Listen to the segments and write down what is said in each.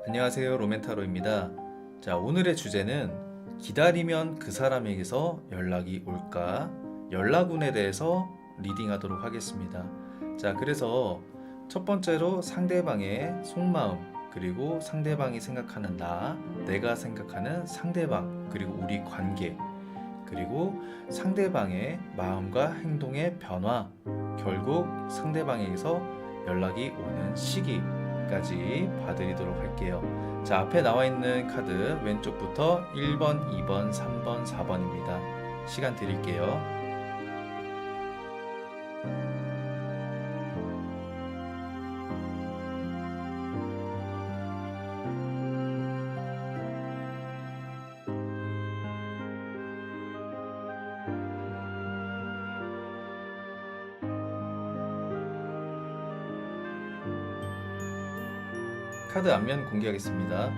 안녕하세요, 로멘타로입니다. 자, 오늘의 주제는 기다리면 그 사람에게서 연락이 올까? 연락운에 대해서 리딩하도록 하겠습니다. 자, 그래서 첫 번째로 상대방의 속마음, 그리고 상대방이 생각하는 나, 내가 생각하는 상대방, 그리고 우리 관계, 그리고 상대방의 마음과 행동의 변화, 결국 상대방에게서 연락이 오는 시기까지 봐드리도록 할게요. 자, 앞에 나와 있는 카드 왼쪽부터 1번, 2번, 3번, 4번입니다. 시간 드릴게요. 카드 앞면 공개하겠습니다.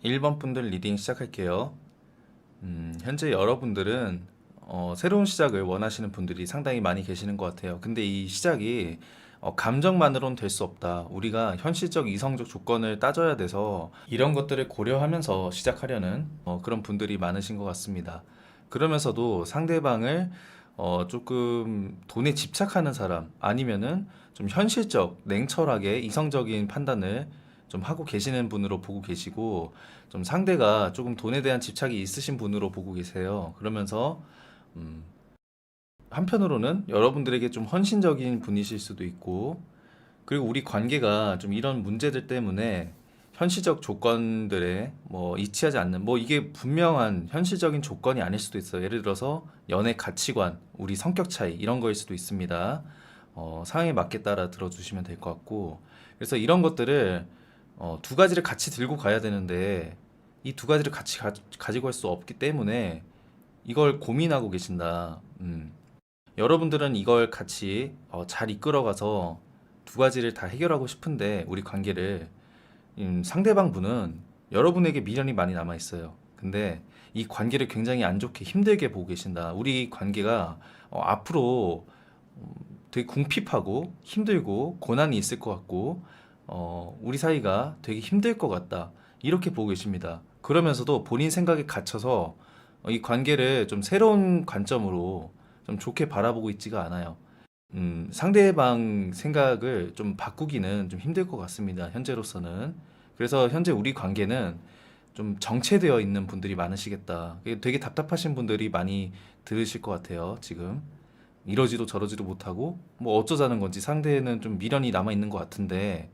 일 번 분들 리딩 시작할게요. 현재 여러분들은 새로운 시작을 원하시는 분들이 상당히 많이 계시는 것 같아요. 근데 이 시작이 감정만으로는 될 수 없다. 우리가 현실적 이성적 조건을 따져야 돼서 이런 것들을 고려하면서 시작하려는 그런 분들이 많으신 것 같습니다. 그러면서도 상대방을 조금 돈에 집착하는 사람 아니면은 좀 현실적, 냉철하게 이성적인 판단을 좀 하고 계시는 분으로 보고 계시고, 좀 상대가 조금 돈에 대한 집착이 있으신 분으로 보고 계세요. 그러면서 음, 한편으로는 여러분들에게 좀 헌신적인 분이실 수도 있고, 그리고 우리 관계가 좀 이런 문제들 때문에 현실적 조건들에 이치하지 않는, 이게 분명한 현실적인 조건이 아닐 수도 있어요. 예를 들어서 연애 가치관, 우리 성격 차이 이런 거일 수도 있습니다. 상황에 맞게 따라 들어주시면 될 것 같고, 그래서 이런 것들을 두 가지를 같이 들고 가야 되는데 이 두 가지를 같이 가지고 갈 수 없기 때문에 이걸 고민하고 계신다. 여러분들은 이걸 같이 잘 이끌어가서 두 가지를 다 해결하고 싶은데, 우리 관계를 상대방 분은 여러분에게 미련이 많이 남아 있어요. 근데 이 관계를 굉장히 안 좋게 힘들게 보고 계신다. 우리 관계가 앞으로 되게 궁핍하고 힘들고 고난이 있을 것 같고, 우리 사이가 되게 힘들 것 같다. 이렇게 보고 계십니다. 그러면서도 본인 생각에 갇혀서 이 관계를 좀 새로운 관점으로 좀 좋게 바라보고 있지가 않아요. 상대방 생각을 좀 바꾸기는 좀 힘들 것 같습니다. 현재로서는. 그래서 현재 우리 관계는 좀 정체되어 있는 분들이 많으시겠다. 되게 답답하신 분들이 많이 들으실 것 같아요, 지금. 이러지도 저러지도 못하고, 어쩌자는 건지 상대는 좀 미련이 남아 있는 것 같은데,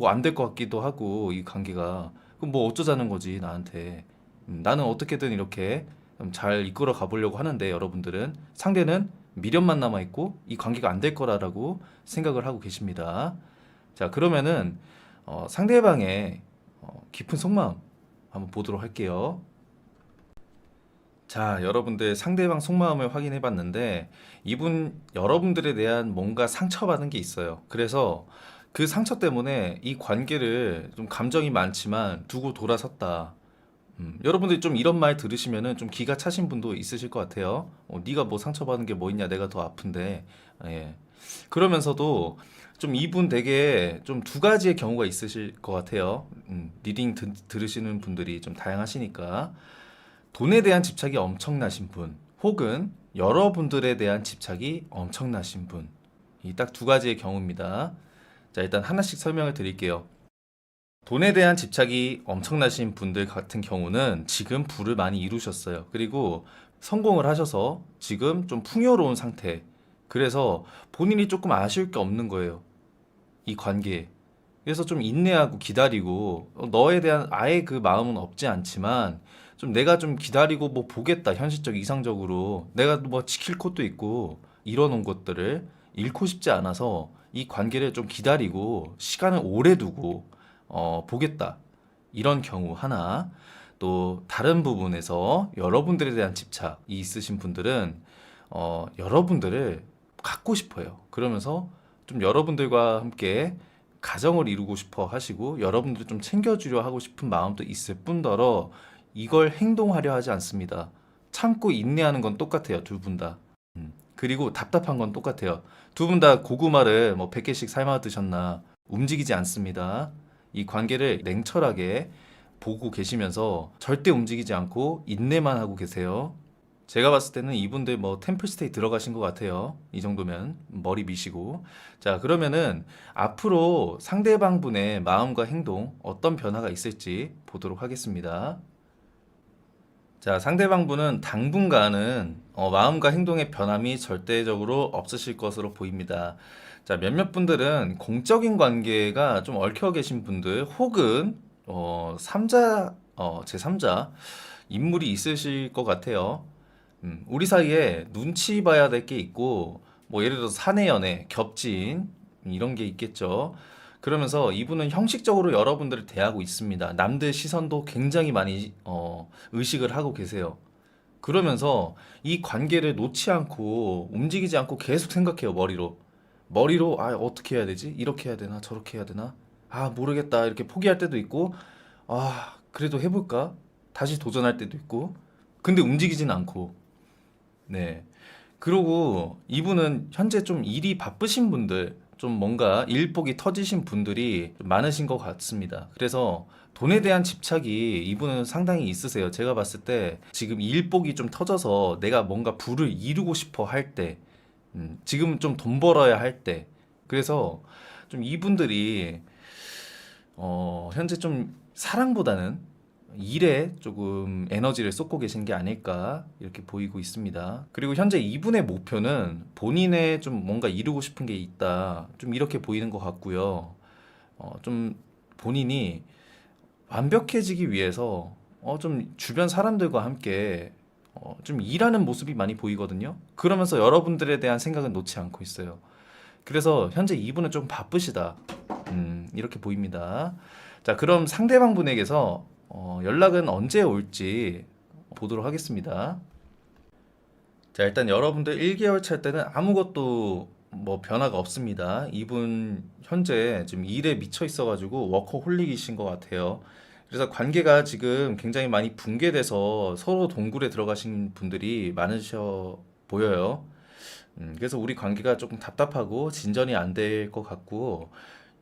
안 될 것 같기도 하고, 이 관계가. 그럼 어쩌자는 거지, 나한테. 나는 어떻게든 이렇게 잘 이끌어 가보려고 하는데, 여러분들은 상대는 미련만 남아 있고 이 관계가 안 될 거라고 생각을 하고 계십니다. 자, 그러면은 상대방의 깊은 속마음 한번 보도록 할게요. 자, 여러분들 상대방 속마음을 확인해 봤는데, 이분 여러분들에 대한 뭔가 상처받은 게 있어요. 그래서 그 상처 때문에 이 관계를 좀 감정이 많지만 두고 돌아섰다. 여러분들이 좀 이런 말 들으시면은 좀 기가 차신 분도 있으실 것 같아요. 네가 뭐 상처받은 게 뭐 있냐, 내가 더 아픈데. 예. 그러면서도 좀 이분 되게 좀 두 가지의 경우가 있으실 것 같아요. 리딩 들으시는 분들이 좀 다양하시니까. 돈에 대한 집착이 엄청나신 분, 혹은 여러분들에 대한 집착이 엄청나신 분. 이 딱 두 가지의 경우입니다. 자, 일단 하나씩 설명을 드릴게요. 돈에 대한 집착이 엄청나신 분들 같은 경우는 지금 부를 많이 이루셨어요. 그리고 성공을 하셔서 지금 좀 풍요로운 상태. 그래서 본인이 조금 아쉬울 게 없는 거예요, 이 관계에. 그래서 좀 인내하고 기다리고, 너에 대한 아예 그 마음은 없지 않지만 좀 내가 좀 기다리고 보겠다, 현실적 이상적으로 내가 지킬 것도 있고 이뤄놓은 것들을 잃고 싶지 않아서 이 관계를 좀 기다리고 시간을 오래 두고 보겠다, 이런 경우 하나. 또 다른 부분에서 여러분들에 대한 집착이 있으신 분들은 여러분들을 갖고 싶어요. 그러면서 좀 여러분들과 함께 가정을 이루고 싶어 하시고 여러분들 좀 챙겨주려 하고 싶은 마음도 있을 뿐더러 이걸 행동하려 하지 않습니다. 참고 인내하는 건 똑같아요, 두 분 다. 그리고 답답한 건 똑같아요. 두 분 다 고구마를 뭐 100개씩 삶아 드셨나 움직이지 않습니다. 이 관계를 냉철하게 보고 계시면서 절대 움직이지 않고 인내만 하고 계세요. 제가 봤을 때는 이분들 뭐 템플스테이 들어가신 것 같아요. 이 정도면 머리 미시고. 자, 그러면은 앞으로 상대방 분의 마음과 행동 어떤 변화가 있을지 보도록 하겠습니다. 자, 상대방 분은 당분간은 마음과 행동의 변함이 절대적으로 없으실 것으로 보입니다. 자, 몇몇 분들은 공적인 관계가 좀 얽혀 계신 분들 혹은 제3자 인물이 있으실 것 같아요. 우리 사이에 눈치 봐야 될 게 있고, 뭐 예를 들어서 사내 연애, 겹친 이런 게 있겠죠. 그러면서 이분은 형식적으로 여러분들을 대하고 있습니다. 남들 시선도 굉장히 많이 의식을 하고 계세요. 그러면서 이 관계를 놓지 않고 움직이지 않고 계속 생각해요, 머리로. 머리로 아, 어떻게 해야 되지? 이렇게 해야 되나? 저렇게 해야 되나? 아, 모르겠다. 이렇게 포기할 때도 있고, 아, 그래도 해볼까? 다시 도전할 때도 있고. 근데 움직이진 않고. 네. 그리고 이분은 현재 좀 일이 바쁘신 분들, 좀 뭔가 일복이 터지신 분들이 좀 많으신 것 같습니다. 그래서 돈에 대한 집착이 이분은 상당히 있으세요. 제가 봤을 때 지금 일복이 좀 터져서 내가 뭔가 부를 이루고 싶어 할 때, 지금 좀 돈 벌어야 할 때, 그래서 좀 이분들이 현재 좀 사랑보다는 일에 조금 에너지를 쏟고 계신 게 아닐까 이렇게 보이고 있습니다. 그리고 현재 이분의 목표는 본인의 좀 뭔가 이루고 싶은 게 있다. 좀 이렇게 보이는 것 같고요. 좀 본인이 완벽해지기 위해서 좀 주변 사람들과 함께 좀 일하는 모습이 많이 보이거든요. 그러면서 여러분들에 대한 생각은 놓지 않고 있어요. 그래서 현재 이분은 좀 바쁘시다. 이렇게 보입니다. 자, 그럼 상대방 분에게서 연락은 언제 올지 보도록 하겠습니다. 자, 일단 여러분들 1개월 차 때는 아무것도 뭐 변화가 없습니다. 이분 현재 지금 일에 미쳐 있어가지고 워커홀릭이신 것 같아요. 그래서 관계가 지금 굉장히 많이 붕괴돼서 서로 동굴에 들어가신 분들이 많으셔 보여요. 그래서 우리 관계가 조금 답답하고 진전이 안 될 것 같고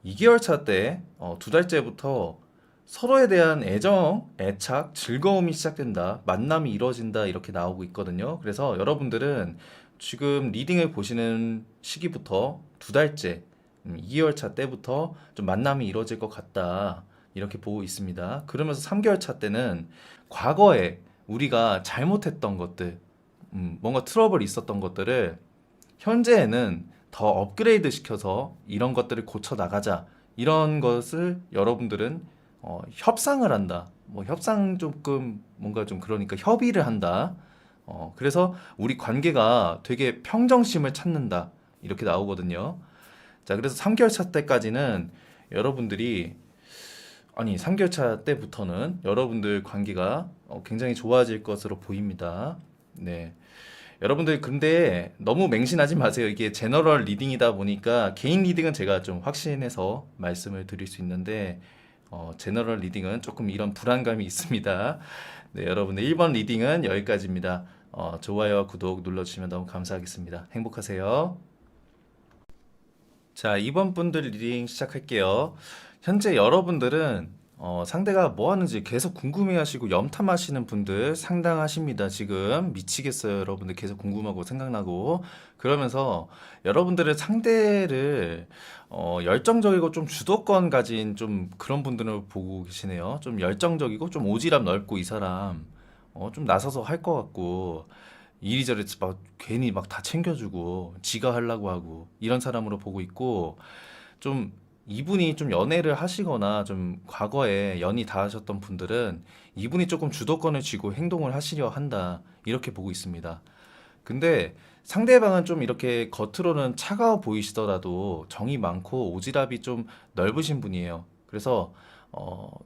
2개월 차 때, 2달째부터 서로에 대한 애정, 애착, 즐거움이 시작된다. 만남이 이루어진다. 이렇게 나오고 있거든요. 그래서 여러분들은 지금 리딩을 보시는 시기부터 2달째, 2개월 차 때부터 좀 만남이 이루어질 것 같다. 이렇게 보고 있습니다. 그러면서 3개월 차 때는 과거에 우리가 잘못했던 것들, 뭔가 트러블이 있었던 것들을 현재에는 더 업그레이드 시켜서 이런 것들을 고쳐 나가자. 이런 것을 여러분들은 협상을 한다. 뭐 협상 조금 뭔가 좀 그러니까 협의를 한다. 그래서 우리 관계가 되게 평정심을 찾는다. 이렇게 나오거든요. 자, 그래서 3개월 차 때까지는 여러분들이 아니, 3개월 차 때부터는 여러분들 관계가 굉장히 좋아질 것으로 보입니다. 네. 여러분들 근데 너무 맹신하지 마세요. 이게 제너럴 리딩이다 보니까 개인 리딩은 제가 좀 확신해서 말씀을 드릴 수 있는데 제너럴 리딩은 조금 이런 불안감이 있습니다. 네, 여러분들 1번 리딩은 여기까지입니다. 좋아요와 구독 눌러주시면 너무 감사하겠습니다. 행복하세요. 자, 2번 분들 리딩 시작할게요. 현재 여러분들은 상대가 뭐 하는지 계속 궁금해하시고 염탐하시는 분들 상당하십니다. 지금 미치겠어요. 여러분들 계속 궁금하고 생각나고 그러면서 여러분들의 상대를 열정적이고 좀 주도권 가진 좀 그런 분들을 보고 계시네요. 좀 열정적이고 좀 오지랖 넓고 이 사람 좀 나서서 할 것 같고 이리저리 막 괜히 막 다 챙겨주고 지가 하려고 하고 이런 사람으로 보고 있고 좀 이분이 좀 연애를 하시거나 좀 과거에 연이 닿으셨던 분들은 이분이 조금 주도권을 쥐고 행동을 하시려 한다 이렇게 보고 있습니다. 근데 상대방은 좀 이렇게 겉으로는 차가워 보이시더라도 정이 많고 오지랖이 좀 넓으신 분이에요. 그래서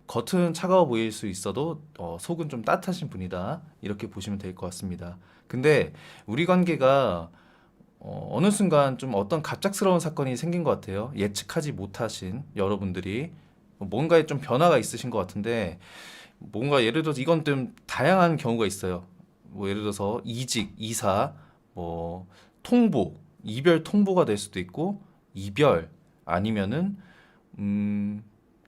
겉은 차가워 보일 수 있어도 속은 좀 따뜻하신 분이다. 이렇게 보시면 될 것 같습니다. 근데 우리 관계가 어느 순간 좀 어떤 갑작스러운 사건이 생긴 것 같아요. 예측하지 못하신 여러분들이 뭔가에 좀 변화가 있으신 것 같은데 뭔가 예를 들어서 이건 좀 다양한 경우가 있어요. 뭐 예를 들어서 이직, 이사, 뭐 통보, 이별 통보가 될 수도 있고 이별 아니면은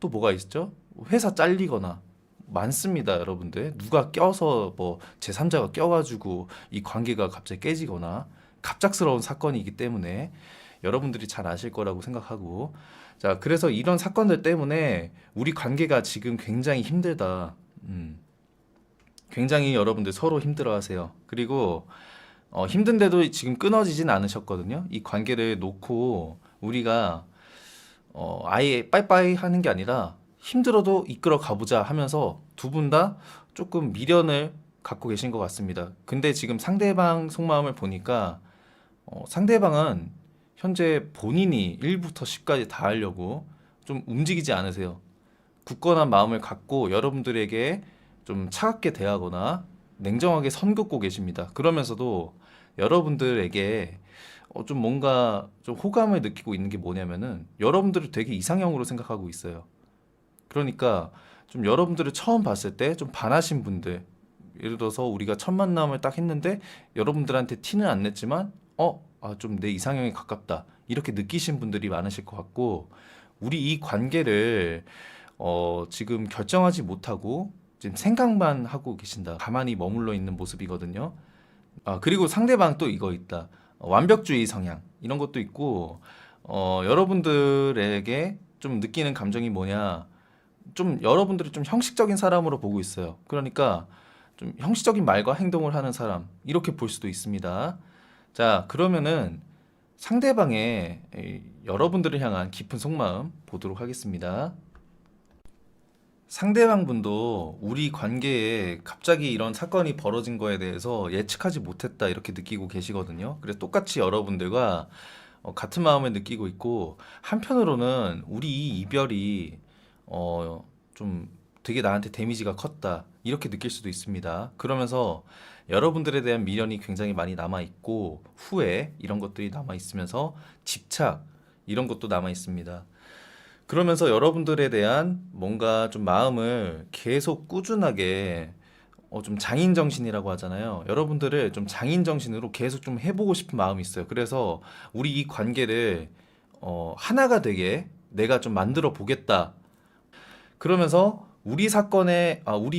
또 뭐가 있죠? 회사 잘리거나 많습니다, 여러분들. 누가 껴서 뭐 제3자가 껴가지고 이 관계가 갑자기 깨지거나 갑작스러운 사건이기 때문에 여러분들이 잘 아실 거라고 생각하고 자, 그래서 이런 사건들 때문에 우리 관계가 지금 굉장히 힘들다. 굉장히 여러분들 서로 힘들어 하세요. 그리고 힘든데도 지금 끊어지진 않으셨거든요. 이 관계를 놓고 우리가 아예 빠이빠이 하는 게 아니라 힘들어도 이끌어 가보자 하면서 두 분 다 조금 미련을 갖고 계신 것 같습니다. 근데 지금 상대방 속마음을 보니까 상대방은 현재 본인이 1부터 10까지 다 하려고 좀 움직이지 않으세요. 굳건한 마음을 갖고 여러분들에게 좀 차갑게 대하거나 냉정하게 선 긋고 계십니다. 그러면서도 여러분들에게 좀 뭔가 좀 호감을 느끼고 있는 게 뭐냐면은 여러분들을 되게 이상형으로 생각하고 있어요. 그러니까 좀 여러분들을 처음 봤을 때 좀 반하신 분들, 예를 들어서 우리가 첫 만남을 딱 했는데 여러분들한테 티는 안 냈지만 좀 내 이상형에 가깝다 이렇게 느끼신 분들이 많으실 것 같고 우리 이 관계를 지금 결정하지 못하고 지금 생각만 하고 계신다. 가만히 머물러 있는 모습이거든요. 그리고 상대방 또 이거 있다. 완벽주의 성향 이런 것도 있고 여러분들에게 좀 느끼는 감정이 뭐냐? 좀 여러분들이 좀 형식적인 사람으로 보고 있어요. 그러니까 좀 형식적인 말과 행동을 하는 사람 이렇게 볼 수도 있습니다. 자, 그러면은 상대방의 여러분들을 향한 깊은 속마음 보도록 하겠습니다. 상대방 분도 우리 관계에 갑자기 이런 사건이 벌어진 거에 대해서 예측하지 못했다 이렇게 느끼고 계시거든요. 그래서 똑같이 여러분들과 같은 마음을 느끼고 있고 한편으로는 우리 이 이별이 좀 되게 나한테 데미지가 컸다 이렇게 느낄 수도 있습니다. 그러면서 여러분들에 대한 미련이 굉장히 많이 남아 있고 후회 이런 것들이 남아 있으면서 집착 이런 것도 남아 있습니다. 그러면서 여러분들에 대한 뭔가 좀 마음을 계속 꾸준하게 좀 장인 정신이라고 하잖아요. 여러분들을 좀 장인 정신으로 계속 좀 해보고 싶은 마음이 있어요. 그래서 우리 이 관계를 하나가 되게 내가 좀 만들어 보겠다. 그러면서 우리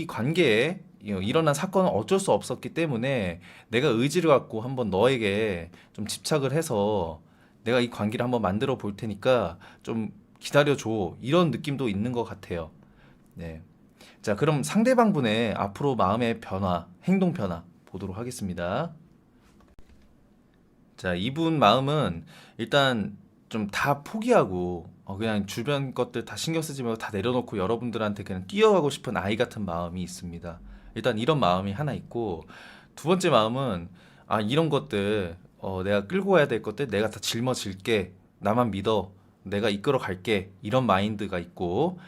관계에 일어난 사건은 어쩔 수 없었기 때문에 내가 의지를 갖고 한번 너에게 좀 집착을 해서 내가 이 관계를 한번 만들어 볼 테니까 좀 기다려줘. 이런 느낌도 있는 것 같아요. 네. 자, 그럼 상대방 분의 앞으로 마음의 변화, 행동 변화 보도록 하겠습니다. 자, 이분 마음은 일단 좀 다 포기하고 그냥 주변 것들 다 신경 쓰지 말고 다 내려놓고 여러분들한테 그냥 뛰어가고 싶은 아이 같은 마음이 있습니다. 일단 이런 마음이 하나 있고 두 번째 마음은 이런 것들 내가 끌고 가야 될 것들 내가 다 짊어질게. 나만 믿어. 내가 이끌어 갈게. 이런 마인드가 있고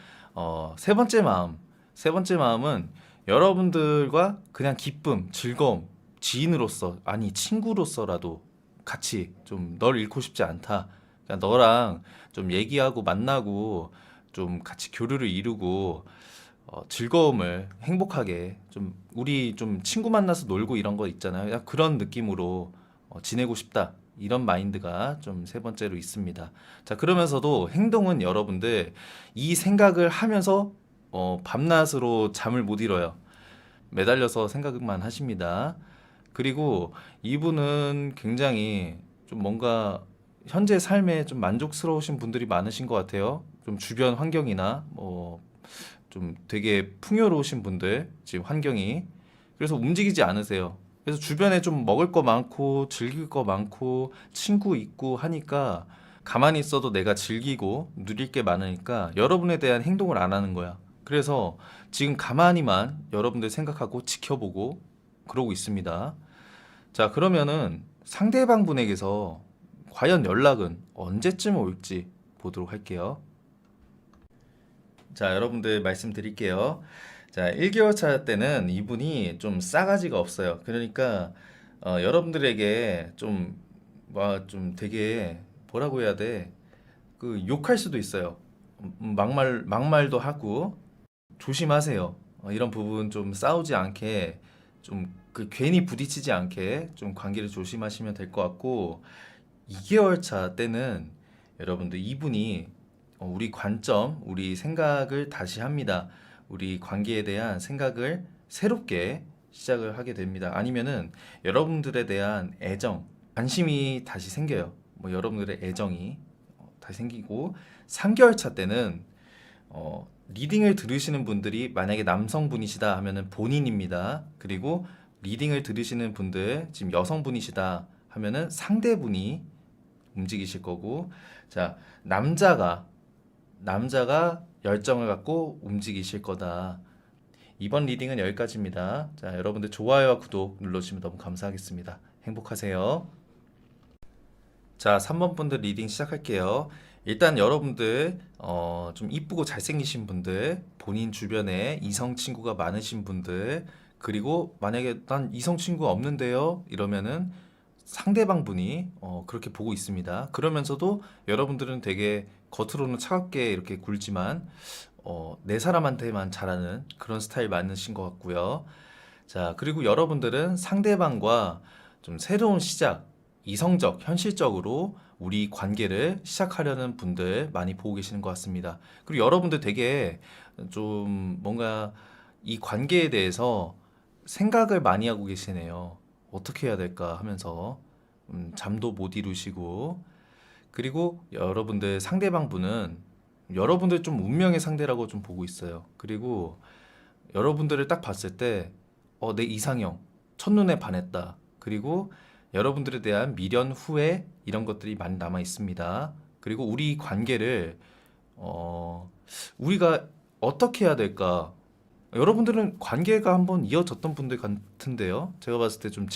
세 번째 마음은 여러분들과 그냥 기쁨, 즐거움, 지인으로서 아니 친구로서라도 같이 좀 널 잃고 싶지 않다. 그냥 너랑 좀 얘기하고 만나고 좀 같이 교류를 이루고 즐거움을 행복하게 좀 우리 좀 친구 만나서 놀고 이런 거 있잖아요. 그냥 그런 느낌으로 지내고 싶다. 이런 마인드가 좀 세 번째로 있습니다. 자, 그러면서도 행동은 여러분들 이 생각을 하면서 밤낮으로 잠을 못 이뤄요. 매달려서 생각만 하십니다. 그리고 이분은 굉장히 좀 뭔가 현재 삶에 좀 만족스러우신 분들이 많으신 것 같아요. 좀 주변 환경이나 뭐 좀 되게 풍요로우신 분들 지금 환경이 그래서 움직이지 않으세요. 그래서 주변에 좀 먹을 거 많고 즐길 거 많고 친구 있고 하니까 가만히 있어도 내가 즐기고 누릴 게 많으니까 여러분에 대한 행동을 안 하는 거야. 그래서 지금 가만히만 여러분들 생각하고 지켜보고 그러고 있습니다. 자, 그러면은 상대방 분에게서 과연 연락은 언제쯤 올지 보도록 할게요. 자, 여러분들 말씀드릴게요. 자, 1개월 차 때는 이분이 좀 싸가지가 없어요. 그러니까 여러분들에게 좀 와, 좀 되게 뭐라고 해야 돼? 그 욕할 수도 있어요. 막말도 하고 조심하세요. 이런 부분 좀 싸우지 않게 좀 그 괜히 부딪히지 않게 좀 관계를 조심하시면 될 것 같고 2개월 차 때는 여러분들 이분이 우리 관점, 우리 생각을 다시 합니다. 우리 관계에 대한 생각을 새롭게 시작을 하게 됩니다. 아니면은 여러분들에 대한 애정, 관심이 다시 생겨요. 뭐 여러분들의 애정이 다시 생기고 3개월 차 때는 리딩을 들으시는 분들이 만약에 남성분이시다 하면은 본인입니다. 그리고 리딩을 들으시는 분들 지금 여성분이시다 하면은 상대분이 움직이실 거고 자 남자가 열정을 갖고 움직이실 거다. 이번 리딩은 여기까지입니다. 자 여러분들 좋아요와 구독 눌러주시면 너무 감사하겠습니다. 행복하세요. 자 3번 분들 리딩 시작할게요. 일단 여러분들 좀 이쁘고 잘생기신 분들, 본인 주변에 이성 친구가 많으신 분들, 그리고 만약에 난 이성 친구가 없는데요 이러면은 상대방 분이 그렇게 보고 있습니다. 그러면서도 여러분들은 되게 겉으로는 차갑게 이렇게 굴지만 내 사람한테만 잘하는 그런 스타일 많으신 것 같고요. 자, 그리고 여러분들은 상대방과 좀 새로운 시작, 이성적, 현실적으로 우리 관계를 시작하려는 분들 많이 보고 계시는 것 같습니다. 그리고 여러분들 되게 좀 뭔가 이 관계에 대해서 생각을 많이 하고 계시네요. 어떻게 해야 될까 하면서 잠도 못 이루시고 그리고 여러분들 상대방 분은 여러분들 좀 운명의 상대라고 좀 보고 있어요. 그리고 여러분들을 딱 봤을 때 내 이상형 첫눈에 반했다. 그리고 여러분들에 대한 미련, 후회 이런 것들이 많이 남아 있습니다. 그리고 우리 관계를 우리가 어떻게 해야 될까? 여러분들은 관계가 한번 이어졌던 분들 같은데요. 제가 봤을 때 좀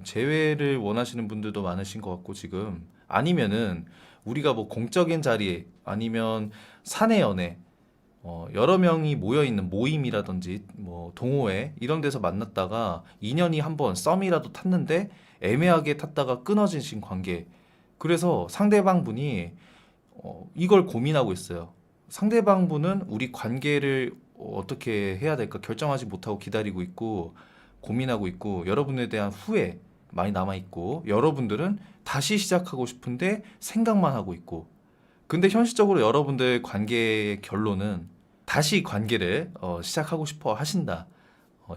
재회를 원하시는 분들도 많으신 것 같고 지금 아니면은 우리가 뭐 공적인 자리에 아니면 사내 연애 여러 명이 모여 있는 모임이라든지 뭐 동호회 이런 데서 만났다가 인연이 한번 썸이라도 탔는데 애매하게 탔다가 끊어지신 관계. 그래서 상대방 분이 이걸 고민하고 있어요. 상대방 분은 우리 관계를 어떻게 해야 될까 결정하지 못하고 기다리고 있고 고민하고 있고 여러분에 대한 후회 많이 남아 있고 여러분들은 다시 시작하고 싶은데 생각만 하고 있고 근데 현실적으로 여러분들 관계의 결론은 다시 관계를 시작하고 싶어 하신다.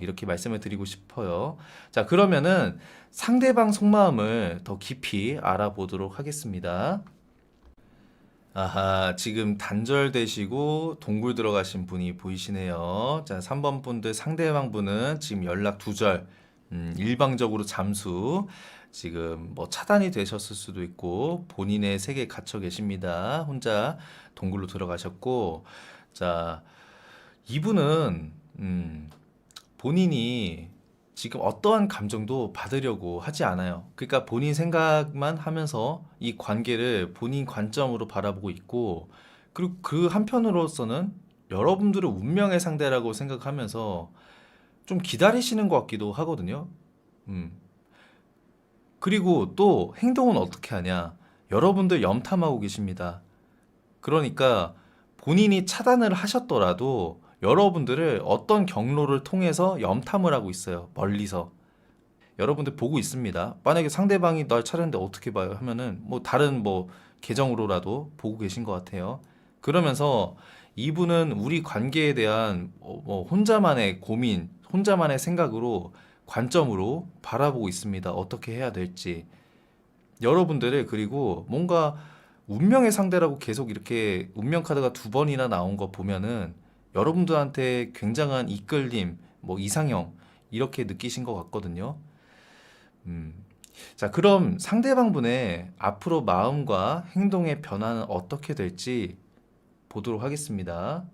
이렇게 말씀을 드리고 싶어요. 자, 그러면은 상대방 속마음을 더 깊이 알아보도록 하겠습니다. 아하, 지금 단절되시고 동굴 들어가신 분이 보이시네요. 자, 3번 분들 상대방 분은 지금 연락 두절, 일방적으로 잠수, 지금 뭐 차단이 되셨을 수도 있고 본인의 세계에 갇혀 계십니다. 혼자 동굴로 들어가셨고, 자, 이분은 본인이 지금 어떠한 감정도 받으려고 하지 않아요. 그러니까 본인 생각만 하면서 이 관계를 본인 관점으로 바라보고 있고, 그리고 그 한편으로서는 여러분들을 운명의 상대라고 생각하면서 좀 기다리시는 것 같기도 하거든요. 음. 그리고 또 행동은 어떻게 하냐? 여러분들 염탐하고 계십니다. 그러니까 본인이 차단을 하셨더라도 여러분들을 어떤 경로를 통해서 염탐을 하고 있어요. 멀리서. 여러분들 보고 있습니다. 만약에 상대방이 날 차렸는데 어떻게 봐요? 하면은 뭐 다른 뭐 계정으로라도 보고 계신 것 같아요. 그러면서 이분은 우리 관계에 대한 뭐 혼자만의 고민, 혼자만의 생각으로 관점으로 바라보고 있습니다. 어떻게 해야 될지. 여러분들을 그리고 뭔가 운명의 상대라고 계속 이렇게 운명 카드가 두 번이나 나온 거 보면은 여러분들한테 굉장한 이끌림, 뭐 이상형 이렇게 느끼신 것 같거든요. 음. 자, 그럼 상대방 분의 앞으로 마음과 행동의 변화는 어떻게 될지 보도록 하겠습니다.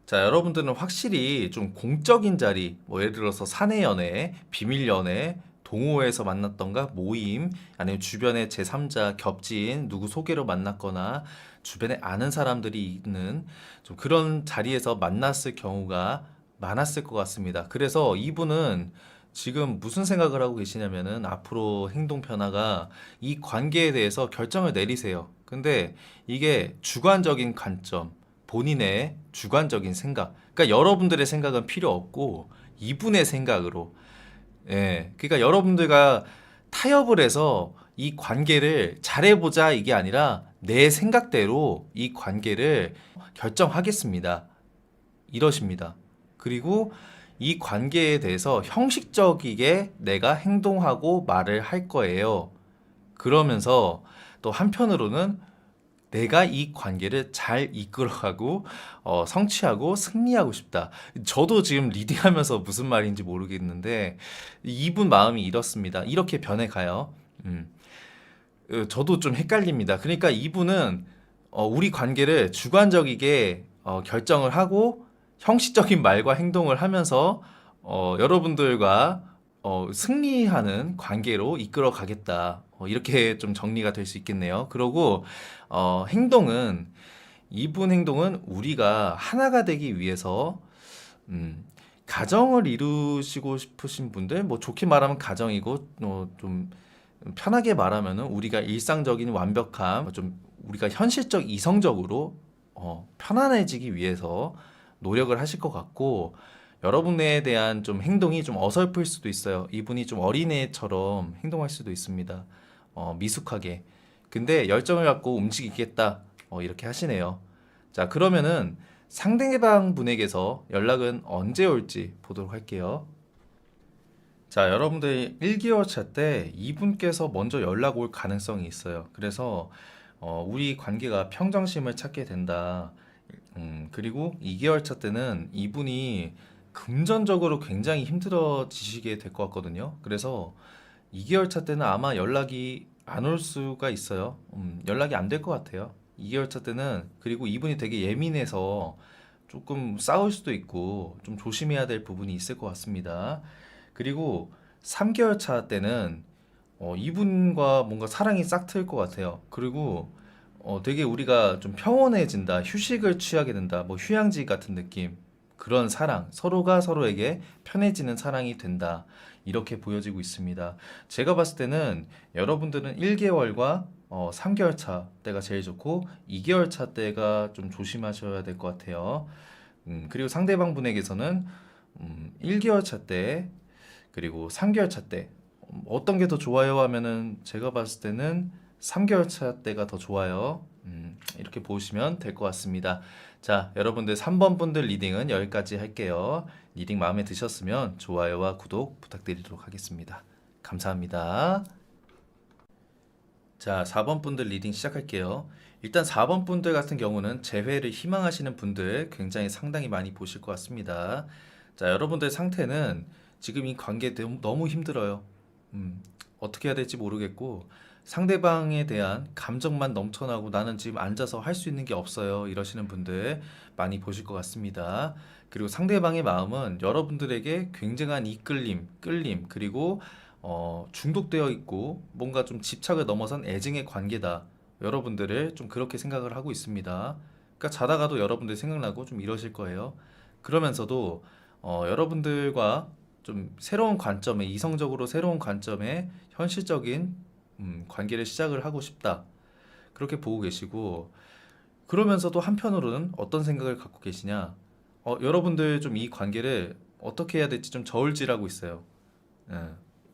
자, 여러분들은 확실히 좀 공적인 자리, 뭐 예를 들어서 사내 연애, 비밀 연애, 동호회에서 만났던가 모임, 아니면 주변에 제3자, 겹친 누구 소개로 만났거나 주변에 아는 사람들이 있는 좀 그런 자리에서 만났을 경우가 많았을 것 같습니다. 그래서 이분은 지금 무슨 생각을 하고 계시냐면은 앞으로 행동 변화가 이 관계에 대해서 결정을 내리세요. 근데 이게 주관적인 관점, 본인의 주관적인 생각. 그러니까 여러분들의 생각은 필요 없고 이분의 생각으로. 예. 그러니까 여러분들과 타협을 해서 이 관계를 잘해보자 이게 아니라 내 생각대로 이 관계를 결정하겠습니다. 이러십니다. 그리고 이 관계에 대해서 형식적이게 내가 행동하고 말을 할 거예요. 그러면서 또 한편으로는 내가 이 관계를 잘 이끌어가고 성취하고 승리하고 싶다. 저도 지금 리딩하면서 무슨 말인지 모르겠는데 이분 마음이 이렇습니다. 이렇게 변해가요. 저도 좀 헷갈립니다. 그러니까 이분은 우리 관계를 주관적이게 결정을 하고 형식적인 말과 행동을 하면서 여러분들과 승리하는 관계로 이끌어 가겠다. 이렇게 좀 정리가 될 수 있겠네요. 그리고 행동은 이분 행동은 우리가 하나가 되기 위해서 가정을 이루시고 싶으신 분들, 뭐 좋게 말하면 가정이고 좀 편하게 말하면은 우리가 일상적인 완벽함, 좀 우리가 현실적 이성적으로 편안해지기 위해서 노력을 하실 것 같고 여러분에 대한 좀 행동이 좀 어설플 수도 있어요. 이분이 좀 어린애처럼 행동할 수도 있습니다. 미숙하게. 근데 열정을 갖고 움직이겠다. 이렇게 하시네요. 자, 그러면은 상대방 분에게서 연락은 언제 올지 보도록 할게요. 자, 여러분들 1개월 차 때 이분께서 먼저 연락 올 가능성이 있어요. 그래서 우리 관계가 평정심을 찾게 된다. 그리고 2개월 차 때는 이분이 금전적으로 굉장히 힘들어지시게 될 것 같거든요. 그래서 2개월 차 때는 아마 연락이 안 올 수가 있어요. 연락이 안 될 것 같아요. 2개월 차 때는 그리고 이분이 되게 예민해서 조금 싸울 수도 있고 좀 조심해야 될 부분이 있을 것 같습니다. 그리고 3개월 차 때는 이분과 뭔가 사랑이 싹 트일 것 같아요. 그리고 되게 우리가 좀 평온해진다, 휴식을 취하게 된다, 뭐 휴양지 같은 느낌, 그런 사랑, 서로가 서로에게 편해지는 사랑이 된다. 이렇게 보여지고 있습니다. 제가 봤을 때는 여러분들은 1개월과 3개월 차 때가 제일 좋고 2개월 차 때가 좀 조심하셔야 될 것 같아요. 그리고 상대방 분에게서는 1개월 차 때, 그리고 3개월 차 때, 어떤 게 더 좋아요 하면은 제가 봤을 때는 3개월 차 때가 더 좋아요. 이렇게 보시면 될 것 같습니다. 자, 여러분들 3번 분들 리딩은 여기까지 할게요. 리딩 마음에 드셨으면 좋아요와 구독 부탁드리도록 하겠습니다. 감사합니다. 자, 4번 분들 리딩 시작할게요. 일단 4번 분들 같은 경우는 재회를 희망하시는 분들 굉장히 상당히 많이 보실 것 같습니다. 자, 여러분들 상태는 지금 이 관계 너무 힘들어요. 어떻게 해야 될지 모르겠고 상대방에 대한 감정만 넘쳐나고 나는 지금 앉아서 할 수 있는 게 없어요. 이러시는 분들 많이 보실 것 같습니다. 그리고 상대방의 마음은 여러분들에게 굉장한 이끌림, 끌림, 그리고 중독되어 있고 뭔가 좀 집착을 넘어선 애증의 관계다. 여러분들을 좀 그렇게 생각을 하고 있습니다. 그러니까 자다가도 여러분들 생각나고 좀 이러실 거예요. 그러면서도 여러분들과 좀 새로운 관점에, 이성적으로 새로운 관점에 현실적인 관계를 시작을 하고 싶다. 그렇게 보고 계시고, 그러면서도 한편으로는 어떤 생각을 갖고 계시냐? 여러분들 좀 이 관계를 어떻게 해야 될지 좀 저울질하고 있어요. 예,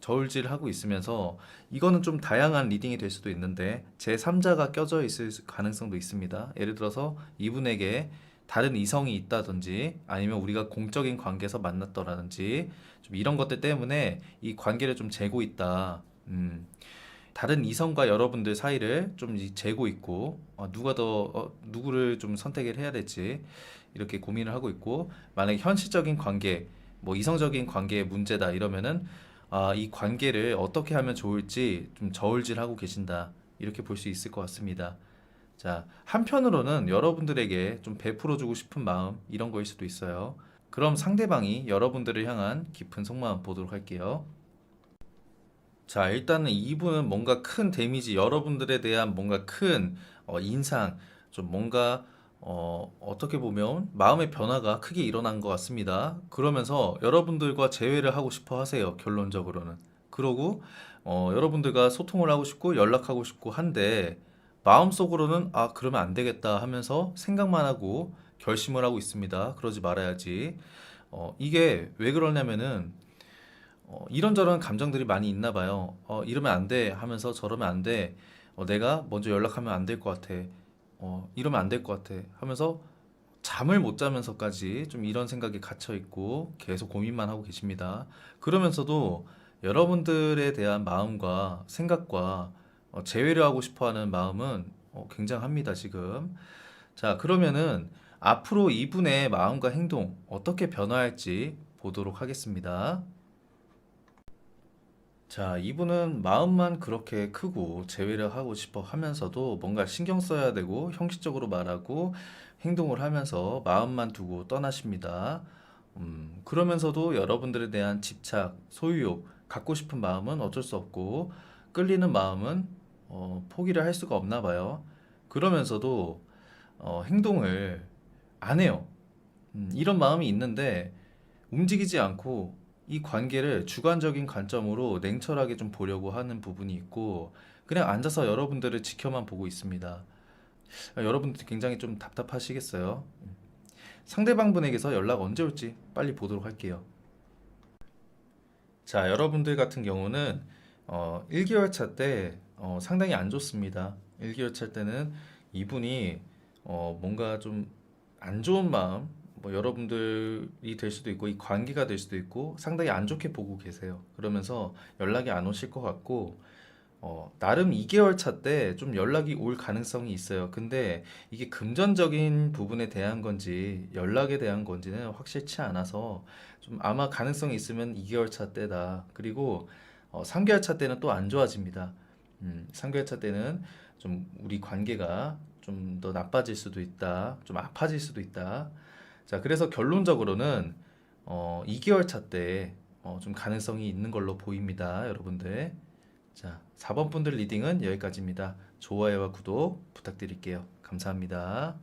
저울질하고 있으면서 이거는 좀 다양한 리딩이 될 수도 있는데 제3자가 껴져 있을 가능성도 있습니다. 예를 들어서 이분에게 다른 이성이 있다든지 아니면 우리가 공적인 관계에서 만났더라든지 좀 이런 것들 때문에 이 관계를 좀 재고 있다. 다른 이성과 여러분들 사이를 좀 재고 있고 누구를 좀 선택을 해야 될지 이렇게 고민을 하고 있고 만약에 현실적인 관계 뭐 이성적인 관계의 문제다 이러면은 이 관계를 어떻게 하면 좋을지 좀 저울질하고 계신다 이렇게 볼 수 있을 것 같습니다. 자, 한편으로는 여러분들에게 좀 베풀어주고 싶은 마음 이런 거일 수도 있어요. 그럼 상대방이 여러분들을 향한 깊은 속마음 보도록 할게요. 자, 일단은 이분은 뭔가 큰 데미지, 여러분들에 대한 뭔가 큰 인상, 좀 뭔가 어떻게 보면 마음의 변화가 크게 일어난 것 같습니다. 그러면서 여러분들과 재회를 하고 싶어 하세요, 결론적으로는. 그러고 여러분들과 소통을 하고 싶고 연락하고 싶고 한데 마음속으로는 아, 그러면 안 되겠다 하면서 생각만 하고 결심을 하고 있습니다. 그러지 말아야지. 이게 왜 그러냐면은 이런저런 감정들이 많이 있나 봐요. 이러면 안 돼 하면서 저러면 안 돼. 내가 먼저 연락하면 안 될 것 같아. 이러면 안 될 것 같아 하면서 잠을 못 자면서까지 좀 이런 생각이 갇혀 있고 계속 고민만 하고 계십니다. 그러면서도 여러분들에 대한 마음과 생각과 재회를 하고 싶어 하는 마음은 굉장합니다, 지금. 자, 그러면은 앞으로 이분의 마음과 행동 어떻게 변화할지 보도록 하겠습니다. 자, 이분은 마음만 그렇게 크고 재회를 하고 싶어 하면서도 뭔가 신경 써야 되고 형식적으로 말하고 행동을 하면서 마음만 두고 떠나십니다. 그러면서도 여러분들에 대한 집착, 소유욕, 갖고 싶은 마음은 어쩔 수 없고 끌리는 마음은 포기를 할 수가 없나 봐요. 그러면서도 행동을 안 해요. 이런 마음이 있는데 움직이지 않고 이 관계를 주관적인 관점으로 냉철하게 좀 보려고 하는 부분이 있고 그냥 앉아서 여러분들을 지켜만 보고 있습니다. 여러분들 굉장히 좀 답답하시겠어요? 상대방 분에게서 연락 언제 올지 빨리 보도록 할게요. 자, 여러분들 같은 경우는 1개월 차 때 상당히 안 좋습니다. 1개월 차 때는 이분이 뭔가 좀 안 좋은 마음, 뭐 여러분들이 될 수도 있고 이 관계가 될 수도 있고 상당히 안 좋게 보고 계세요. 그러면서 연락이 안 오실 것 같고 나름 2개월 차 때 좀 연락이 올 가능성이 있어요. 근데 이게 금전적인 부분에 대한 건지 연락에 대한 건지는 확실치 않아서 좀 아마 가능성이 있으면 2개월 차 때다. 그리고 3개월 차 때는 또 안 좋아집니다. 3개월 차 때는 좀 우리 관계가 좀 더 나빠질 수도 있다. 좀 아파질 수도 있다. 자, 그래서 결론적으로는 2개월 차 때 좀 가능성이 있는 걸로 보입니다, 여러분들. 자, 4번 분들 리딩은 여기까지입니다. 좋아요와 구독 부탁드릴게요. 감사합니다.